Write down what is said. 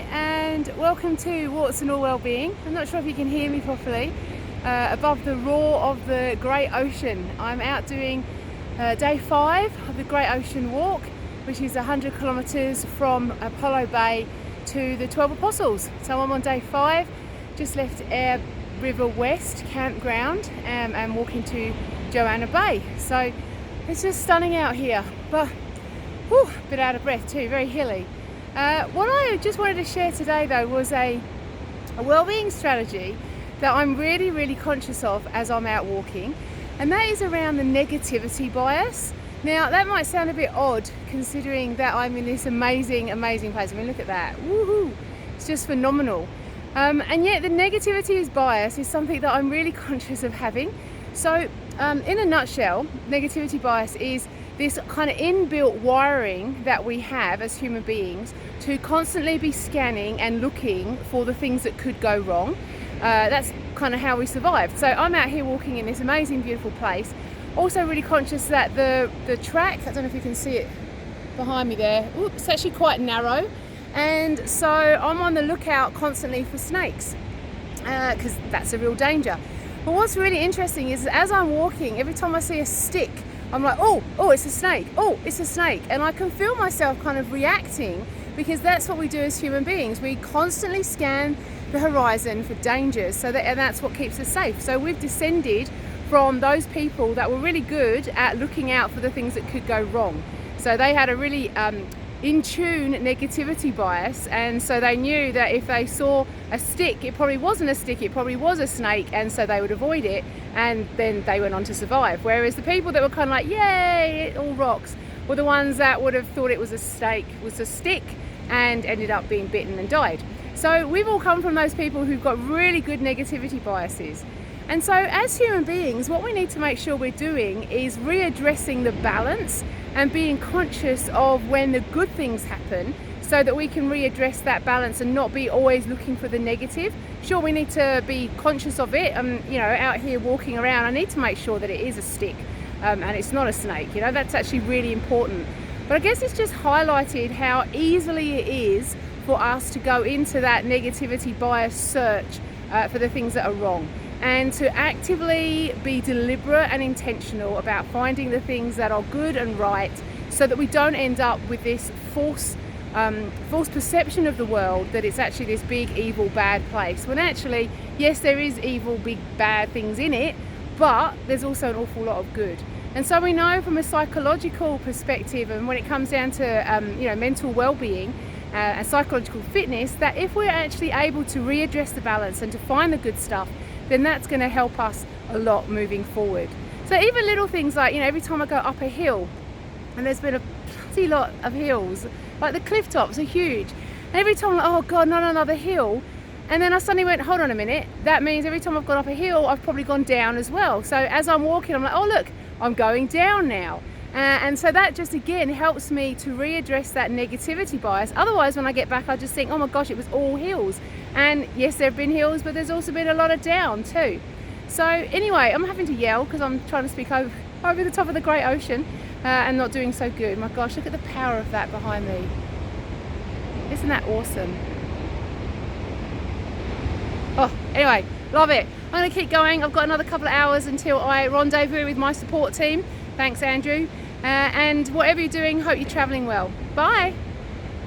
and welcome to Warts and All Wellbeing. I'm not sure if you can hear me properly above the roar of the Great Ocean. I'm out doing day 5 of the Great Ocean Walk, which is 100 kilometres from Apollo Bay to the 12 Apostles. So I'm on day 5, just left Air River West campground and walking to Joanna Bay. So it's just stunning out here, but a bit out of breath too, very hilly. What I just wanted to share today though was a wellbeing strategy that I'm really conscious of as I'm out walking, and that is around the negativity bias. Now that might sound a bit odd considering that I'm in this amazing place. I mean, look at that, woohoo, it's just phenomenal. And yet the negativity bias is something that I'm really conscious of having. So in a nutshell, negativity bias is this kind of inbuilt wiring that we have as human beings to constantly be scanning and looking for the things that could go wrong. That's kind of how we survived. So I'm out here walking in this amazing, beautiful place. Also really conscious that the track, I don't know if you can see it behind me there, it's actually quite narrow. And so I'm on the lookout constantly for snakes because that's a real danger. But what's really interesting is as I'm walking, every time I see a stick, I'm like, oh, it's a snake, oh, it's a snake. And I can feel myself kind of reacting because that's what we do as human beings. We constantly scan the horizon for dangers, and that's what keeps us safe. So we've descended from those people that were really good at looking out for the things that could go wrong. So they had a really in tune negativity bias, and so they knew that if they saw a stick, it probably wasn't a stick, it probably was a snake, and so they would avoid it, and then they went on to survive. Whereas the people that were kind of like, yay, it all rocks, were the ones that would have thought it was a stick, and ended up being bitten and died. So we've all come from those people who've got really good negativity biases. And so as human beings, what we need to make sure we're doing is readdressing the balance and being conscious of when the good things happen so that we can readdress that balance and not be always looking for the negative. Sure, we need to be conscious of it. Out here walking around, I need to make sure that it is a stick and it's not a snake. That's actually really important. But I guess it's just highlighted how easily it is for us to go into that negativity bias search for the things that are wrong, and to actively be deliberate and intentional about finding the things that are good and right, so that we don't end up with this false perception of the world that it's actually this big, evil, bad place. When actually, yes, there is evil, big, bad things in it, but there's also an awful lot of good. And so we know from a psychological perspective, and when it comes down to mental well-being and psychological fitness, that if we're actually able to readdress the balance and to find the good stuff, then that's going to help us a lot moving forward. So even little things like, every time I go up a hill, and there's been a bloody lot of hills, like the cliff tops are huge, and every time I'm like, oh God, not another hill. And then I suddenly went, hold on a minute, that means every time I've gone up a hill, I've probably gone down as well. So as I'm walking, I'm like, oh look, I'm going down now. And so that just again helps me to readdress that negativity bias. Otherwise, when I get back, I just think, oh my gosh, it was all hills. And yes, there have been hills, but there's also been a lot of down too. So anyway, I'm having to yell because I'm trying to speak over the top of the Great Ocean and not doing so good. My gosh, look at the power of that behind me. Isn't that awesome? Oh, anyway, love it. I'm going to keep going. I've got another couple of hours until I rendezvous with my support team. Thanks, Andrew. And whatever you're doing, hope you're traveling well. Bye.